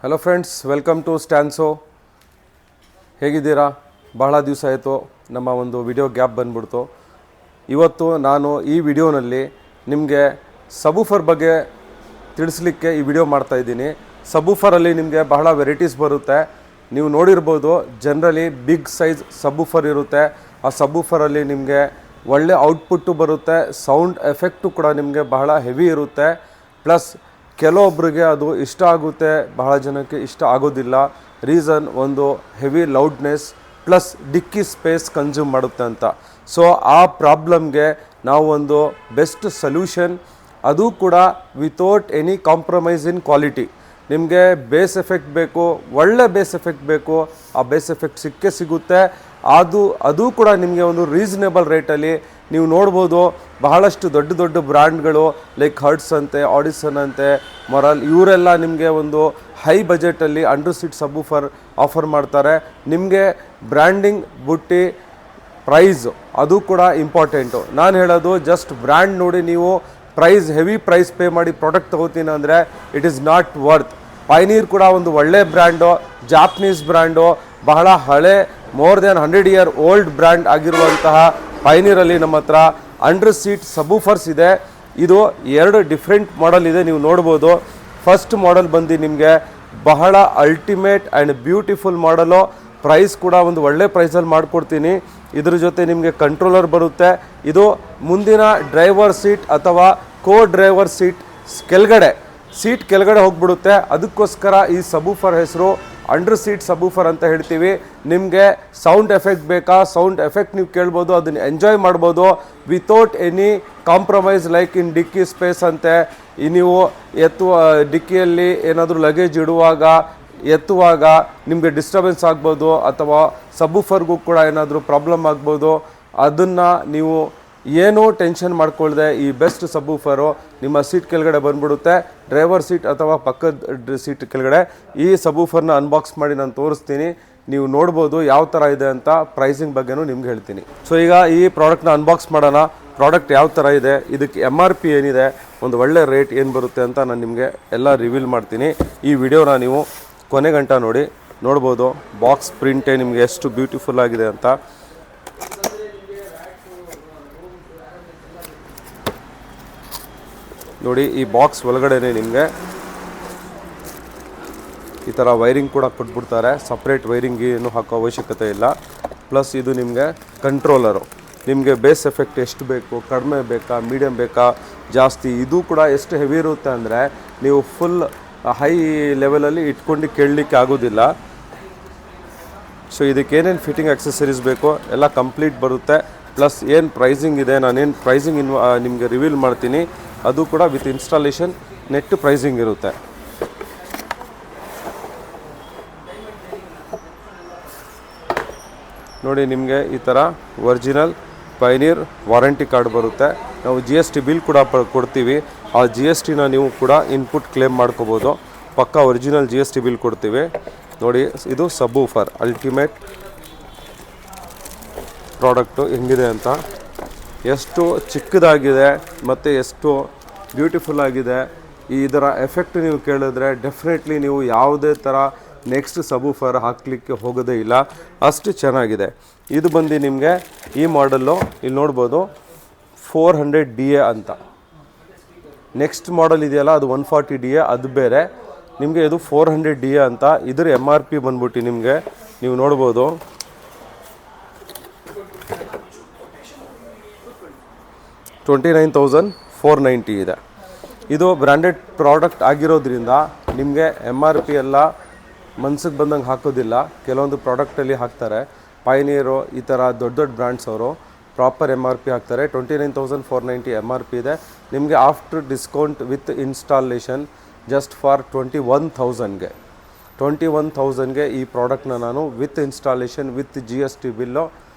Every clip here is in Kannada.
ಹಲೋ ಫ್ರೆಂಡ್ಸ್, ವೆಲ್ಕಮ್ ಟು ಸ್ಟ್ಯಾನ್ಸೋ. ಹೇಗಿದ್ದೀರಾ? ಬಹಳ ದಿವಸ ಆಯಿತು, ನಮ್ಮ ಒಂದು ವಿಡಿಯೋ ಗ್ಯಾಪ್ ಬಂದ್ಬಿಡ್ತು. ಇವತ್ತು ನಾನು ಈ ವಿಡಿಯೋನಲ್ಲಿ ನಿಮಗೆ ಸಬೂಫರ್ ಬಗ್ಗೆ ತಿಳಿಸ್ಲಿಕ್ಕೆ ಈ ವಿಡಿಯೋ ಮಾಡ್ತಾಯಿದ್ದೀನಿ. ಸಬೂಫರಲ್ಲಿ ನಿಮಗೆ ಬಹಳ ವೆರೈಟೀಸ್ ಬರುತ್ತೆ. ನೀವು ನೋಡಿರ್ಬೋದು, ಜನರಲಿ ಬಿಗ್ ಸೈಜ್ ಸಬೂಫರ್ ಇರುತ್ತೆ. ಆ ಸಬೂಫರಲ್ಲಿ ನಿಮಗೆ ಒಳ್ಳೆ ಔಟ್ಪುಟ್ಟು ಬರುತ್ತೆ, ಸೌಂಡ್ ಎಫೆಕ್ಟು ಕೂಡ ನಿಮಗೆ ಬಹಳ ಹೆವಿ ಇರುತ್ತೆ. ಪ್ಲಸ್ ಕೆಲವೊಬ್ಬರಿಗೆ ಅದು ಇಷ್ಟ ಆಗುತ್ತೆ, ಬಹಳ ಜನಕ್ಕೆ ಇಷ್ಟ ಆಗೋದಿಲ್ಲ. ರೀಸನ್ ಒಂದು ಹೆವಿ ಲೌಡ್ನೆಸ್ ಪ್ಲಸ್ ಡಿಕ್ಕಿ ಸ್ಪೇಸ್ ಕನ್ಸ್ಯೂಮ್ ಮಾಡುತ್ತೆ ಅಂತ. ಸೊ ಆ ಪ್ರಾಬ್ಲಮ್ಗೆ ನಾವು ಒಂದು ಬೆಸ್ಟ್ ಸೊಲ್ಯೂಷನ್, ಅದು ಕೂಡ ವಿತೌಟ್ ಎನಿ ಕಾಂಪ್ರಮೈಸ್ ಇನ್ ಕ್ವಾಲಿಟಿ. ನಿಮಗೆ ಬೇಸ್ ಎಫೆಕ್ಟ್ ಬೇಕು, ಒಳ್ಳೆ ಬೇಸ್ ಎಫೆಕ್ಟ್ ಬೇಕು, ಆ ಬೇಸ್ ಎಫೆಕ್ಟ್ ಸಿಗುತ್ತೆ. ಅದು ಕೂಡ ನಿಮಗೆ ಒಂದು ರೀಸನೇಬಲ್ ರೇಟಲ್ಲಿ ನೀವು ನೋಡ್ಬೋದು. ಬಹಳಷ್ಟು ದೊಡ್ಡ ದೊಡ್ಡ ಬ್ರ್ಯಾಂಡ್ಗಳು ಲೈಕ್ ಹರ್ಟ್ಸ್ ಅಂತೆ, ಆಡಿಸನ್ ಅಂತೆ, ಮೊರಲ್, ಇವರೆಲ್ಲ ನಿಮಗೆ ಒಂದು ಹೈ ಬಜೆಟಲ್ಲಿ ಅಂಡರ್ ಸೀಟ್ ಸಬೂಫರ್ ಆಫರ್ ಮಾಡ್ತಾರೆ. ನಿಮಗೆ ಬ್ರ್ಯಾಂಡಿಂಗ್ ಬುಟ್ಟಿ ಪ್ರೈಸ್ ಅದು ಕೂಡ ಇಂಪಾರ್ಟೆಂಟು. ನಾನು ಹೇಳೋದು ಜಸ್ಟ್ ಬ್ರ್ಯಾಂಡ್ ನೋಡಿ ನೀವು ಹೆವಿ ಪ್ರೈಸ್ ಪೇ ಮಾಡಿ ಪ್ರಾಡಕ್ಟ್ ತೊಗೋತೀನಿ ಅಂದರೆ ಇಟ್ ಈಸ್ ನಾಟ್ ವರ್ತ್. ಪೈನೀರ್ ಕೂಡ ಒಂದು ಒಳ್ಳೆ ಬ್ರ್ಯಾಂಡು, ಜಾಪನೀಸ್ ಬ್ರ್ಯಾಂಡು, ಬಹಳ ಹಳೆ more than 100 year old brand ಆಗಿರುವಂತಹ ಪೈನೀರಲ್ಲಿ ನಮ್ಮ ಹತ್ರ ಅಂಡರ್ ಸೀಟ್ ಸಬೂಫರ್ಸ್ ಇದೆ. ಇದು 2 ಡಿಫ್ರೆಂಟ್ ಮಾಡೆಲ್ ಇದೆ, ನೀವು ನೋಡ್ಬೋದು. ಫಸ್ಟ್ ಮಾಡೆಲ್ ಬಂದು ನಿಮಗೆ ಬಹಳ ultimate and beautiful model. Price ಕೂಡ ಒಂದು ಒಳ್ಳೆ ಪ್ರೈಸಲ್ಲಿ ಮಾಡಿಕೊಡ್ತೀನಿ. ಇದ್ರ ಜೊತೆ ನಿಮಗೆ ಕಂಟ್ರೋಲರ್ ಬರುತ್ತೆ. ಇದು ಮುಂದಿನ ಡ್ರೈವರ್ ಸೀಟ್ ಅಥವಾ ಡ್ರೈವರ್ ಸೀಟ್ ಕೆಳಗಡೆ ಹೋಗ್ಬಿಡುತ್ತೆ. ಅದಕ್ಕೋಸ್ಕರ ಈ ಸಬೂಫರ್ ಹೆಸರು ಅಂಡರ್ ಸೀಟ್ ಸಬೂಫರ್ ಅಂತ ಹೇಳ್ತೀವಿ. ನಿಮಗೆ ಸೌಂಡ್ ಎಫೆಕ್ಟ್ ಬೇಕಾ? ಸೌಂಡ್ ಎಫೆಕ್ಟ್ ನೀವು ಕೇಳ್ಬೋದು, ಅದನ್ನು ಎಂಜಾಯ್ ಮಾಡ್ಬೋದು without any compromise. Like in ಡಿಕ್ಕಿ ಸ್ಪೇಸ್ ಅಂತೆ, ನೀವು ಡಿಕ್ಕಿಯಲ್ಲಿ ಏನಾದರೂ ಲಗೇಜ್ ಇಡುವಾಗ ಎತ್ತುವಾಗ ನಿಮಗೆ ಡಿಸ್ಟರ್ಬೆನ್ಸ್ ಆಗ್ಬೋದು, ಅಥವಾ ಸಬೂಫರ್ಗೂ ಕೂಡ ಏನಾದರೂ ಪ್ರಾಬ್ಲಮ್ ಆಗ್ಬೋದು. ಅದನ್ನು ನೀವು ಏನೂ ಟೆನ್ಷನ್ ಮಾಡ್ಕೊಳ್ದೆ ಈ ಬೆಸ್ಟ್ ಸಬೂಫರು ನಿಮ್ಮ ಸೀಟ್ ಕೆಳಗಡೆ ಬಂದ್ಬಿಡುತ್ತೆ. ಡ್ರೈವರ್ ಸೀಟ್ ಅಥವಾ ಪಕ್ಕದ ಸೀಟ್ ಕೆಳಗಡೆ ಈ ಸಬೂಫರ್ನ ಅನ್ಬಾಕ್ಸ್ ಮಾಡಿ ನಾನು ತೋರಿಸ್ತೀನಿ. ನೀವು ನೋಡ್ಬೋದು ಯಾವ ಥರ ಇದೆ ಅಂತ. ಪ್ರೈಸಿಂಗ್ ಬಗ್ಗೆನೂ ನಿಮ್ಗೆ ಹೇಳ್ತೀನಿ. ಸೊ ಈಗ ಈ ಪ್ರಾಡಕ್ಟ್ನ ಅನ್ಬಾಕ್ಸ್ ಮಾಡೋಣ. ಪ್ರಾಡಕ್ಟ್ ಯಾವ ಥರ ಇದೆ, ಇದಕ್ಕೆ MRP ಏನಿದೆ, ಒಂದು ಒಳ್ಳೆ ರೇಟ್ ಏನು ಬರುತ್ತೆ ಅಂತ ನಾನು ನಿಮಗೆ ಎಲ್ಲ ರಿವೀಲ್ ಮಾಡ್ತೀನಿ. ಈ ವಿಡಿಯೋನ ನೀವು ಕೊನೆಗಂಟ ನೋಡ್ಬೋದು. ಬಾಕ್ಸ್ ಪ್ರಿಂಟೇ ನಿಮಗೆ ಎಷ್ಟು ಬ್ಯೂಟಿಫುಲ್ ಆಗಿದೆ ಅಂತ. ನೋಡಿ, ಈ ಬಾಕ್ಸ್ ಒಳಗಡೆನೆ ನಿಮಗೆ ಈ ಥರ ವೈರಿಂಗ್ ಕೂಡ ಕೊಟ್ಬಿಡ್ತಾರೆ. ಸಪ್ರೇಟ್ ವೈರಿಂಗ್ ಏನು ಹಾಕೋ ಅವಶ್ಯಕತೆ ಇಲ್ಲ. ಪ್ಲಸ್ ಇದು ನಿಮಗೆ ಕಂಟ್ರೋಲರು. ನಿಮಗೆ ಬೇಸ್ ಎಫೆಕ್ಟ್ ಎಷ್ಟು ಬೇಕು, ಕಡಿಮೆ ಬೇಕಾ, ಮೀಡಿಯಮ್ ಬೇಕಾ, ಜಾಸ್ತಿ, ಇದು ಕೂಡ ಎಷ್ಟು ಹೆವಿ ಇರುತ್ತೆ ಅಂದರೆ ನೀವು ಫುಲ್ ಹೈ ಲೆವೆಲಲ್ಲಿ ಇಟ್ಕೊಂಡು ಕೇಳಲಿಕ್ಕೆ ಆಗೋದಿಲ್ಲ. ಸೊ ಇದಕ್ಕೆ ಏನೇನು ಫಿಟ್ಟಿಂಗ್ ಆಕ್ಸೆಸರೀಸ್ ಬೇಕು ಎಲ್ಲ ಕಂಪ್ಲೀಟ್ ಬರುತ್ತೆ. ಪ್ಲಸ್ ಏನು ಪ್ರೈಸಿಂಗ್ ಇದೆ, ನಾನೇನು ಪ್ರೈಸಿಂಗ್ ನಿಮಗೆ ರಿವೀಲ್ ಮಾಡ್ತೀನಿ. ಅದು ಕೂಡ ವಿತ್ ಇನ್ಸ್ಟಾಲೇಷನ್ ನೆಟ್ ಪ್ರೈಸಿಂಗ್ ಇರುತ್ತೆ. ನೋಡಿ, ನಿಮಗೆ ಈ ಥರ ಒರಿಜಿನಲ್ ಪೈನೀರ್ ವಾರಂಟಿ ಕಾರ್ಡ್ ಬರುತ್ತೆ. ನಾವು GST ಬಿಲ್ ಕೂಡ ಕೊಡ್ತೀವಿ. ಆ GSTನ ನೀವು ಕೂಡ ಇನ್ಪುಟ್ ಕ್ಲೇಮ್ ಮಾಡ್ಕೋಬೋದು. ಪಕ್ಕಾ ಒರಿಜಿನಲ್ GST ಬಿಲ್ ಕೊಡ್ತೀವಿ. ನೋಡಿ, ಇದು ಸಬೂಫರ್ ಅಲ್ಟಿಮೇಟ್ ಪ್ರಾಡಕ್ಟು ಹೆಂಗಿದೆ ಅಂತ. ಎಷ್ಟು ಚಿಕ್ಕದಾಗಿದೆ ಮತ್ತು ಎಷ್ಟು ಬ್ಯೂಟಿಫುಲ್ ಆಗಿದೆ. ಇದರ ಎಫೆಕ್ಟ್ ನೀವು ಕೇಳಿದ್ರೆ ಡೆಫಿನೆಟ್ಲಿ ನೀವು ಯಾವುದೇ ಥರ ನೆಕ್ಸ್ಟ್ ಸಬೂಫರ್ ಹಾಕಲಿಕ್ಕೆ ಹೋಗೋದೇ ಇಲ್ಲ, ಅಷ್ಟು ಚೆನ್ನಾಗಿದೆ. ಇದು ಬಂದು ನಿಮಗೆ ಈ ಮಾಡೆಲ್ಲು ಇಲ್ಲಿ ನೋಡ್ಬೋದು 400 DA ಅಂತ. ನೆಕ್ಸ್ಟ್ ಮಾಡೆಲ್ ಇದೆಯಲ್ಲ ಅದು 140 DA, ಅದು ಬೇರೆ. ನಿಮಗೆ ಇದು 400 DA ಅಂತ. ಇದರ MRP ಬಂದ್ಬಿಟ್ಟು ನಿಮಗೆ ನೀವು ನೋಡ್ಬೋದು 29,490 ಇದೆ. ಇದು ಬ್ರ್ಯಾಂಡೆಡ್ ಪ್ರಾಡಕ್ಟ್ ಆಗಿರೋದ್ರಿಂದ ನಿಮಗೆ MRP ಎಲ್ಲ ಮನ್ಸಿಗೆ ಬಂದಂಗೆ ಹಾಕೋದಿಲ್ಲ. ಕೆಲವೊಂದು ಪ್ರಾಡಕ್ಟಲ್ಲಿ ಹಾಕ್ತಾರೆ. ಪೈನೀರು ಈ ಥರ ದೊಡ್ಡ ದೊಡ್ಡ ಬ್ರ್ಯಾಂಡ್ಸ್ ಅವರು ಪ್ರಾಪರ್ MRP ಹಾಕ್ತಾರೆ. 29,490 MRP ಇದೆ. ನಿಮಗೆ after discount with installation just for 21,000ಗೆ ಈ ಪ್ರಾಡಕ್ಟ್ನ ನಾನು with installation with GST bill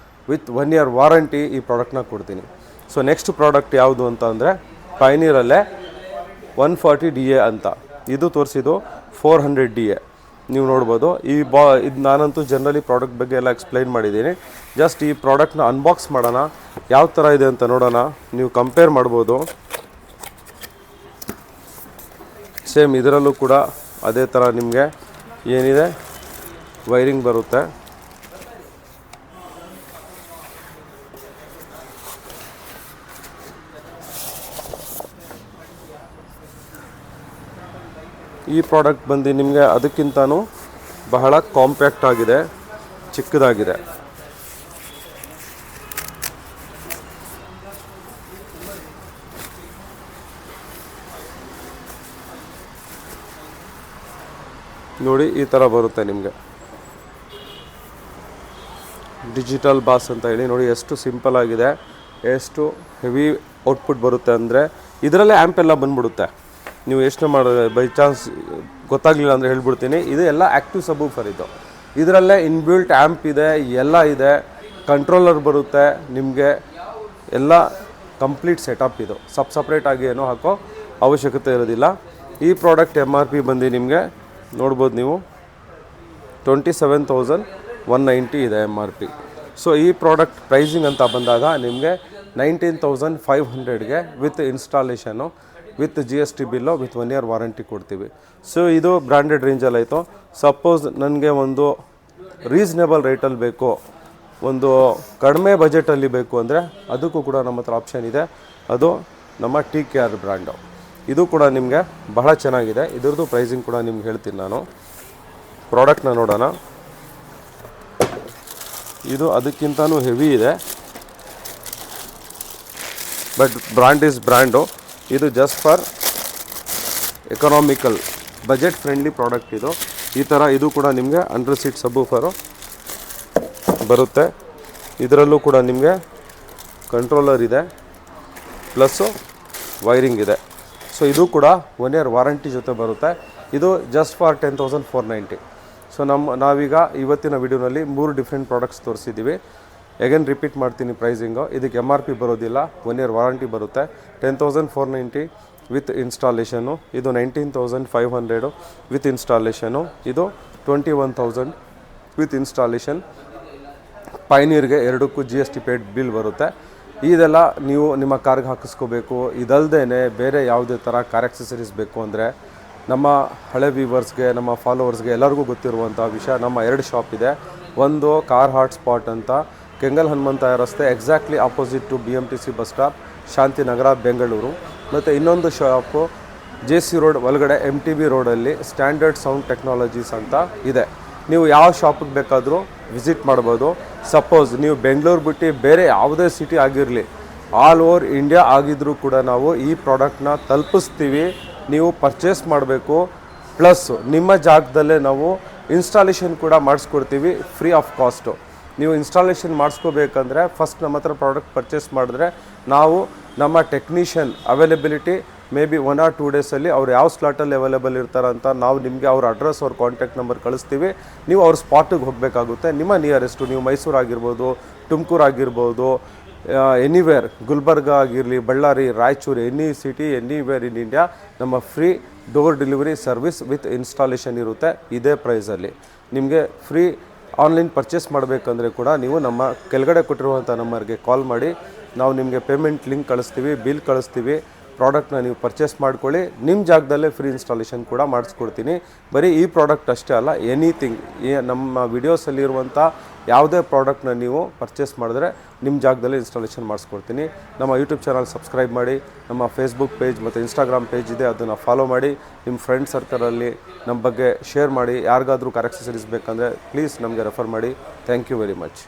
with 1 year warranty ಈ ಪ್ರಾಡಕ್ಟ್ನ ಕೊಡ್ತೀನಿ. ಸೊ ನೆಕ್ಸ್ಟ್ ಪ್ರಾಡಕ್ಟ್ ಯಾವುದು ಅಂತ ಅಂದರೆ ಪೈನೀರಲ್ಲೇ 140 DA ಅಂತ. ಇದು ತೋರಿಸಿದ್ದು 400 DA. ನೀವು ನೋಡ್ಬೋದು. ಇದು ನಾನಂತೂ ಜನರಲಿ ಪ್ರಾಡಕ್ಟ್ ಬಗ್ಗೆ ಎಲ್ಲ ಎಕ್ಸ್ಪ್ಲೈನ್ ಮಾಡಿದ್ದೀನಿ. ಜಸ್ಟ್ ಈ ಪ್ರಾಡಕ್ಟ್ನ ಅನ್ಬಾಕ್ಸ್ ಮಾಡೋಣ, ಯಾವ ಥರ ಇದೆ ಅಂತ ನೋಡೋಣ. ನೀವು ಕಂಪೇರ್ ಮಾಡ್ಬೋದು. ಸೇಮ್ ಇದರಲ್ಲೂ ಕೂಡ ಅದೇ ಥರ ನಿಮಗೆ ಏನಿದೆ ವೈರಿಂಗ್ ಬರುತ್ತೆ. ಈ ಪ್ರಾಡಕ್ಟ್ ಬಂದು ನಿಮಗೆ ಅದಕ್ಕಿಂತನೂ ಬಹಳ ಕಾಂಪ್ಯಾಕ್ಟ್ ಆಗಿದೆ, ಚಿಕ್ಕದಾಗಿದೆ. ನೋಡಿ ಈ ಥರ ಬರುತ್ತೆ ನಿಮಗೆ. ಡಿಜಿಟಲ್ ಬಾಸ್ ಅಂತ ಹೇಳಿ ನೋಡಿ ಎಷ್ಟು ಸಿಂಪಲ್ ಆಗಿದೆ, ಎಷ್ಟು ಹೆವಿ ಔಟ್ಪುಟ್ ಬರುತ್ತೆ ಅಂದರೆ ಇದರಲ್ಲೇ ಆ್ಯಂಪ್ ಎಲ್ಲ ಬಂದ್ಬಿಡುತ್ತೆ. ನೀವು ಯೋಚನೆ ಮಾಡೋದು ಬೈ ಚಾನ್ಸ್ ಗೊತ್ತಾಗಲಿಲ್ಲ ಅಂದರೆ ಹೇಳ್ಬಿಡ್ತೀನಿ, ಇದು ಎಲ್ಲ ಆ್ಯಕ್ಟಿವ್ ಸಬೂಫರ್. ಇದರಲ್ಲೇ ಇನ್ಬಿಲ್ಟ್ ಆ್ಯಂಪ್ ಇದೆ, ಎಲ್ಲ ಇದೆ, ಕಂಟ್ರೋಲರ್ ಬರುತ್ತೆ ನಿಮಗೆ, ಎಲ್ಲ ಕಂಪ್ಲೀಟ್ ಸೆಟಪ್. ಇದು ಸಪ್ರೇಟಾಗಿ ಏನೋ ಹಾಕೋ ಅವಶ್ಯಕತೆ ಇರೋದಿಲ್ಲ. ಈ ಪ್ರಾಡಕ್ಟ್ MRP ಬಂದು ನಿಮಗೆ ನೋಡ್ಬೋದು ನೀವು 27,190 ಇದೆ MRP. ಸೊ ಈ ಪ್ರಾಡಕ್ಟ್ ಪ್ರೈಸಿಂಗ್ ಅಂತ ಬಂದಾಗ ನಿಮಗೆ 19,500ಗೆ with installation, with GST bill, with 1 year warranty ಕೊಡ್ತೀವಿ. ಸೊ ಇದು ಬ್ರ್ಯಾಂಡೆಡ್ ರೇಂಜಲ್ಲಿ ಆಯಿತು. ಸಪೋಸ್ ನನಗೆ ಒಂದು ರೀಸನೇಬಲ್ ರೇಟಲ್ಲಿ ಬೇಕು, ಒಂದು ಕಡಿಮೆ ಬಜೆಟಲ್ಲಿ ಬೇಕು ಅಂದರೆ ಅದಕ್ಕೂ ಕೂಡ ನಮ್ಮ ಹತ್ರ ಆಪ್ಷನ್ ಇದೆ. ಅದು ನಮ್ಮ TKR ಬ್ರ್ಯಾಂಡು. ಇದು ಕೂಡ ನಿಮಗೆ ಬಹಳ ಚೆನ್ನಾಗಿದೆ. ಇದ್ರದ್ದು ಪ್ರೈಸಿಂಗ್ ಕೂಡ ನಿಮ್ಗೆ ಹೇಳ್ತೀನಿ ನಾನು. ಪ್ರಾಡಕ್ಟ್ನ ನೋಡೋಣ. ಇದು ಅದಕ್ಕಿಂತನೂ ಹೆವಿ ಇದೆ, ಬಟ್ ಬ್ರ್ಯಾಂಡ್ ಈಸ್ ಬ್ರ್ಯಾಂಡು. ಇದು just for economical, budget friendly product ಇದು. ಈ ಥರ ಇದು ಕೂಡ ನಿಮಗೆ ಅಂಡರ್ ಸೀಟ್ ಸಬ್ವೂಫರು ಬರುತ್ತೆ. ಇದರಲ್ಲೂ ಕೂಡ ನಿಮಗೆ ಕಂಟ್ರೋಲರ್ ಇದೆ, ಪ್ಲಸ್ಸು ವೈರಿಂಗ್ ಇದೆ. ಸೊ ಇದು ಕೂಡ 1 year ವಾರಂಟಿ ಜೊತೆ ಬರುತ್ತೆ. ಇದು ಜಸ್ಟ್ ಫಾರ್ 10,490. ಸೊ ನಾವೀಗ ಇವತ್ತಿನ ವಿಡಿಯೋನಲ್ಲಿ 3 ಡಿಫ್ರೆಂಟ್ ಪ್ರಾಡಕ್ಟ್ಸ್ ತೋರಿಸಿದ್ದೀವಿ. ಎಗೇನ್ ರಿಪೀಟ್ ಮಾಡ್ತೀನಿ ಪ್ರೈಸಿಂಗು. ಇದಕ್ಕೆ MRP ಬರೋದಿಲ್ಲ, 1 year ವಾರಂಟಿ ಬರುತ್ತೆ. 10,490 ವಿತ್ ಇನ್ಸ್ಟಾಲೇಷನು. ಇದು 19,500 ವಿತ್ ಇನ್ಸ್ಟಾಲೇಷನು. ಇದು 21,000 ವಿತ್ ಇನ್ಸ್ಟಾಲೇಷನ್. ಪೈನೀರ್ಗೆ ಎರಡಕ್ಕೂ GST ಪೇಡ್ ಬಿಲ್ ಬರುತ್ತೆ. ಇದೆಲ್ಲ ನೀವು ನಿಮ್ಮ ಕಾರ್ಗೆ ಹಾಕಿಸ್ಕೋಬೇಕು. ಇದಲ್ಲದೇ ಬೇರೆ ಯಾವುದೇ ಥರ ಕಾರ್ ಆಕ್ಸೆಸರೀಸ್ ಬೇಕು ಅಂದರೆ ನಮ್ಮ ಹಳೆ ವ್ಯೂವರ್ಸ್ಗೆ, ನಮ್ಮ ಫಾಲೋವರ್ಸ್ಗೆ ಎಲ್ಲರಿಗೂ ಗೊತ್ತಿರುವಂಥ ವಿಷಯ, ನಮ್ಮ 2 ಶಾಪ್ ಇದೆ. ಒಂದು ಕಾರ್ ಹಾಟ್ ಸ್ಪಾಟ್ ಅಂತ ಕೆಂಗಲ್ ಹನುಮಂತಯ್ಯ ರಸ್ತೆ exactly opposite to BMTC bus stop, Shantinagar, Bengaluru. ಮತ್ತು ಇನ್ನೊಂದು ಶಾಪು JC ರೋಡ್ ಒಳಗಡೆ MTB ರೋಡಲ್ಲಿ ಸ್ಟ್ಯಾಂಡರ್ಡ್ ಸೌಂಡ್ ಟೆಕ್ನಾಲಜೀಸ್ ಅಂತ ಇದೆ. ನೀವು ಯಾವ ಶಾಪಿಗೆ ಬೇಕಾದರೂ ವಿಸಿಟ್ ಮಾಡ್ಬೋದು. ಸಪೋಸ್ ನೀವು ಬೆಂಗಳೂರು ಬಿಟ್ಟು ಬೇರೆ ಯಾವುದೇ ಸಿಟಿ ಆಗಿರಲಿ, ಆಲ್ ಓವರ್ ಇಂಡಿಯಾ ಆಗಿದ್ರೂ ಕೂಡ ನಾವು ಈ ಪ್ರಾಡಕ್ಟ್ನ ತಲುಪಿಸ್ತೀವಿ. ನೀವು ಪರ್ಚೇಸ್ ಮಾಡಬೇಕು, ಪ್ಲಸ್ ನಿಮ್ಮ ಜಾಗದಲ್ಲೇ ನಾವು ಇನ್ಸ್ಟಾಲೇಷನ್ ಕೂಡ ಮಾಡಿಸ್ಕೊಡ್ತೀವಿ ಫ್ರೀ ಆಫ್ ಕಾಸ್ಟು. ನೀವು ಇನ್ಸ್ಟಾಲೇಷನ್ ಮಾಡಿಸ್ಕೋಬೇಕಂದ್ರೆ ಫಸ್ಟ್ ನಮ್ಮ ಹತ್ರ ಪ್ರಾಡಕ್ಟ್ ಪರ್ಚೇಸ್ ಮಾಡಿದ್ರೆ ನಾವು ನಮ್ಮ technician availability may be 1 or 2 ಡೇಸಲ್ಲಿ ಅವ್ರು ಯಾವ ಸ್ಲಾಟಲ್ಲಿ ಅವೈಲೇಬಲ್ ಇರ್ತಾರಂತ ನಾವು ನಿಮಗೆ ಅವ್ರ ಅಡ್ರೆಸ್, ಅವ್ರ ಕಾಂಟ್ಯಾಕ್ಟ್ ನಂಬರ್ ಕಳಿಸ್ತೀವಿ. ನೀವು ಅವ್ರ ಸ್ಪಾಟಿಗೆ ಹೋಗಬೇಕಾಗುತ್ತೆ. ನಿಮ್ಮ ನಿಯರೆಸ್ಟು, ನೀವು ಮೈಸೂರು ಆಗಿರ್ಬೋದು, ತುಮಕೂರು ಆಗಿರ್ಬೋದು, ಎನಿವೇರ್, ಗುಲ್ಬರ್ಗ ಆಗಿರಲಿ, Bellary, Raichur, any city, anywhere in India, ನಮ್ಮ free door delivery service with installation ಇರುತ್ತೆ. ಇದೇ ಪ್ರೈಸಲ್ಲಿ ನಿಮಗೆ ಫ್ರೀ. ಆನ್ಲೈನ್ ಪರ್ಚೇಸ್ ಮಾಡಬೇಕಂದ್ರೆ ಕೂಡ ನೀವು ನಮ್ಮ ಕೆಳಗಡೆ ಕೊಟ್ಟಿರುವಂಥ ನಂಬರ್ಗೆ ಕಾಲ್ ಮಾಡಿ, ನಾವು ನಿಮಗೆ ಪೇಮೆಂಟ್ ಲಿಂಕ್ ಕಳಿಸ್ತೀವಿ, ಬಿಲ್ ಕಳಿಸ್ತೀವಿ. ಪ್ರಾಡಕ್ಟ್ನ ನೀವು ಪರ್ಚೇಸ್ ಮಾಡ್ಕೊಳ್ಳಿ. ನಿಮ್ಮ ಜಾಗದಲ್ಲೇ ಫ್ರೀ ಇನ್ಸ್ಟಾಲೇಷನ್ ಕೂಡ ಮಾಡಿಸ್ಕೊಡ್ತೀನಿ. ಬರೀ ಈ ಪ್ರಾಡಕ್ಟ್ ಅಷ್ಟೇ ಅಲ್ಲ, ಎನಿಥಿಂಗ್, ನಮ್ಮ ವಿಡಿಯೋಸಲ್ಲಿರುವಂಥ ಯಾವುದೇ ಪ್ರಾಡಕ್ಟ್ನ ನೀವು ಪರ್ಚೇಸ್ ಮಾಡಿದ್ರೆ ನಿಮ್ಮ ಜಾಗದಲ್ಲೇ ಇನ್ಸ್ಟಾಲೇಷನ್ ಮಾಡಿಸ್ಕೊಡ್ತೀನಿ. ನಮ್ಮ ಯೂಟ್ಯೂಬ್ ಚಾನಲ್ ಸಬ್ಸ್ಕ್ರೈಬ್ ಮಾಡಿ, ನಮ್ಮ ಫೇಸ್ಬುಕ್ ಪೇಜ್ ಮತ್ತು ಇನ್ಸ್ಟಾಗ್ರಾಮ್ ಪೇಜ್ ಇದೆ, ಅದನ್ನು ಫಾಲೋ ಮಾಡಿ. ನಿಮ್ಮ ಫ್ರೆಂಡ್ ಸರ್ಕಲಲ್ಲಿ ನಮ್ಮ ಬಗ್ಗೆ ಶೇರ್ ಮಾಡಿ. ಯಾರಿಗಾದರೂ ಕಾರ್ ಆಕ್ಸೆಸರೀಸ್ ಬೇಕಂದರೆ ಪ್ಲೀಸ್ ನಮಗೆ ರೆಫರ್ ಮಾಡಿ. Thank you very much.